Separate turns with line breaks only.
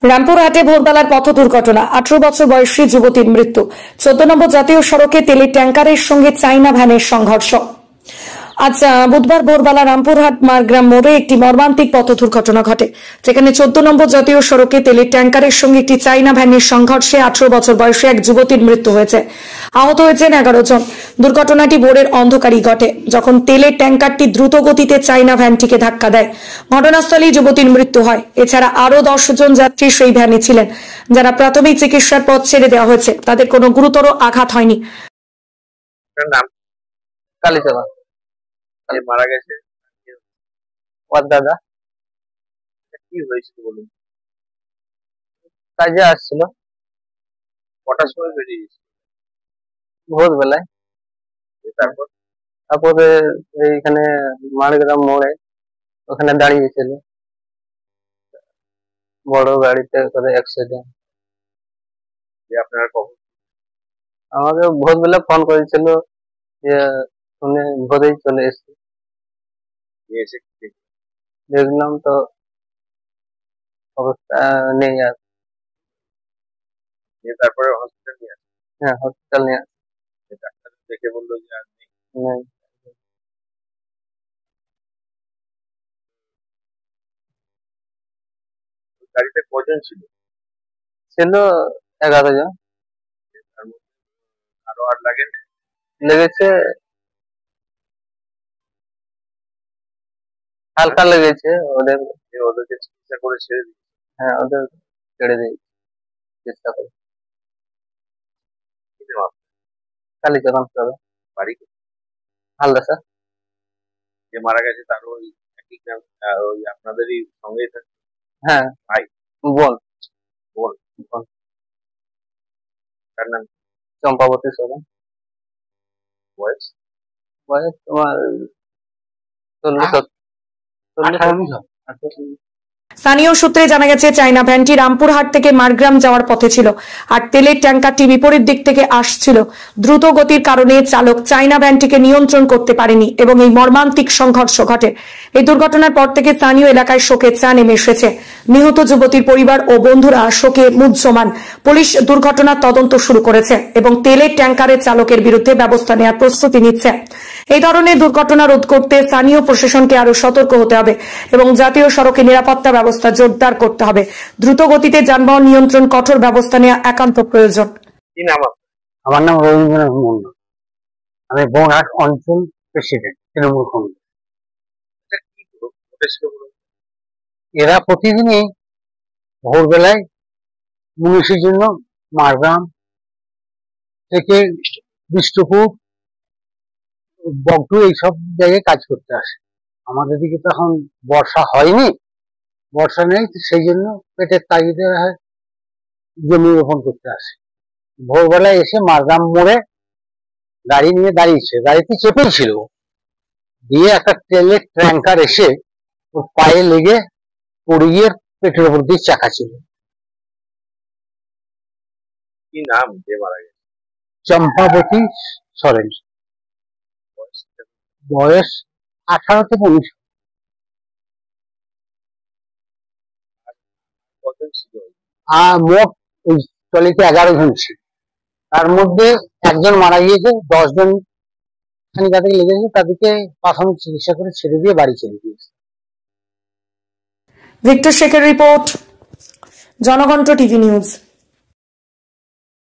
রামপুরহাটে ভোরবেলার পথ দুর্ঘটনা, 18 বছর বয়সী যুবতীর মৃত্যু। 14 নম্বর জাতীয় সড়কে তেলের ট্যাঙ্কারের সঙ্গে চাইনা ভ্যানের সংঘর্ষ। আজ বুধবার ভোরবেলা রামপুরহাট মারগ্রাম মোড়ে একটি মর্মান্তিক পথ দুর্ঘটনা ঘটে, যেখানে 14 নম্বর জাতীয় সড়কে তেলের ট্যাঙ্কারের সঙ্গে একটি চাইনা ভ্যানের সংঘর্ষে 18 বছর বয়সী এক যুবতীর মৃত্যু হয়েছে। আহত হয়েছেন 11 জন। দুর্ঘটনাটি ভোরের অন্ধকারই ঘটে, যখন তেলের ট্যাঙ্কারটি দ্রুত গতিতে চাইনা ভ্যানটিকে ধাক্কা দেয়। ঘটনাস্থলেই যুবতীর মৃত্যু হয়। এছাড়া আরো 10 জন যাত্রী সেই ভ্যানে ছিলেন, যারা প্রাথমিক চিকিৎসার পর ছেড়ে দেওয়া হয়েছে। তাদের কোনো গুরুতর আঘাত হয়নি।
মারা গেছে ওর দাদা। কি হয়েছিল বলুন? কাজে আসছিল। কটার সময় বেরিয়ে গেছিল? ভোরবেলায়। তারপরে এইখানে মারগ্রাম মোড়ে ওখানে দাঁড়িয়েছিল, বড় গাড়িতে করে অ্যাক্সিডেন্ট। আপনারা কখন? আমাকে ভোরবেলা ফোন করেছিল, যে শুনে ভোরেই চলে এসেছি। দেখলাম তো অবস্থা নেই আর। তারপরে হসপিটাল নিয়ে আসে? হ্যাঁ, হসপিটাল নিয়ে আসে। ডাক্তার দেখে বললো যে আর নেই। গাড়িতে কজন ছিল? ছিল 11 জন। আরো আর লেগেছে হালকা লেগেছে। ওদেরকে চিকিৎসা করে ছেড়ে দিই। হ্যাঁ, ওদের ছেড়ে দিই চেষ্টা করে। কালীচরণ সাহেব বাড়ি হালদা স্যার। যে মারা গেছে তার ওই একই ওই আপনাদেরই সঙ্গেই থাকে? হ্যাঁ, ভাই। বোন বোন বোন তার নাম চম্পাবতী সোরেন। বয়স বয়স তোমার 40।
স্থানীয় সূত্রে জানা গেছে, চাইনা ভ্যানটি রামপুরহাট থেকে মারগ্রাম যাওয়ার পথে ছিল, আর তেলের ট্যাঙ্কারটি বিপরীত দিক থেকে আসছিল। দ্রুত গতির কারণে চালক চাইনা ভ্যানটিকে নিয়ন্ত্রণ করতে পারেনি এবং এই মর্মান্তিক সংঘর্ষ ঘটে। এই দুর্ঘটনার পর থেকে স্থানীয় এলাকায় শোকের ছায়া নেমে এসেছে। নিহত যুবতীর পরিবার ও বন্ধুরা শোকে মুহ্যমান। পুলিশ দুর্ঘটনার তদন্ত শুরু করেছে এবং তেলের ট্যাঙ্কারের চালকের বিরুদ্ধে ব্যবস্থা নেওয়ার প্রস্তুতি নিচ্ছে। এই ধরনের দুর্ঘটনা রোধ করতে স্থানীয় প্রশাসনকে আরো সতর্ক হতে হবে এবং জাতীয় সড়কে নিরাপত্তা ব্যবস্থা জোরদার করতে হবে। দ্রুত গতিতে যানবাহন নিয়ন্ত্রণ কঠোর ব্যবস্থা নেওয়া একান্ত প্রয়োজন।
কি নাম? আমার নাম রবীন্দ্রনাথ মন্ডল। আমি বনহাট অঞ্চল প্রেসিডেন্ট, তৃণমূল কংগ্রেস। এরা প্রতিদিনই ভোরবেলায় মুনিশের জন্য মারগ্রাম থেকে বিষ্ণুপুর, বগটু এইসব জায়গায় কাজ করতে আসে। আমাদের দিকে তো এখন বর্ষা হয়নি, বর্ষা নেই, সেই জন্য পেটের তাগিদে জমি রোপণ করতে আসে। ভোরবেলায় এসে মারগ্রাম মোড়ে গাড়ি নিয়ে দাঁড়িয়েছে, গাড়িতে চেপেই ছিল, দিয়ে একটা তেলের ট্যাঙ্কার এসে ওর পায়ে লেগে পড়ে গিয়ে পেটের উপর দিয়ে চাকা ছিল। কি নাম যে মারা গেছে? চম্পাবতী সরেন। বয়স 18 থেকে 19। মোট ওই ট্রলিতে 11 জন ছিল, তার মধ্যে একজন মারা গিয়েছে, 10 জন যাদেরকে লেগেছে তাদেরকে প্রাথমিক চিকিৎসা করে ছেড়ে দিয়ে বাড়ি চলে গিয়েছে।
ভিক্টর শেখের রিপোর্ট, জনকণ্ঠ টিভি নিউজ।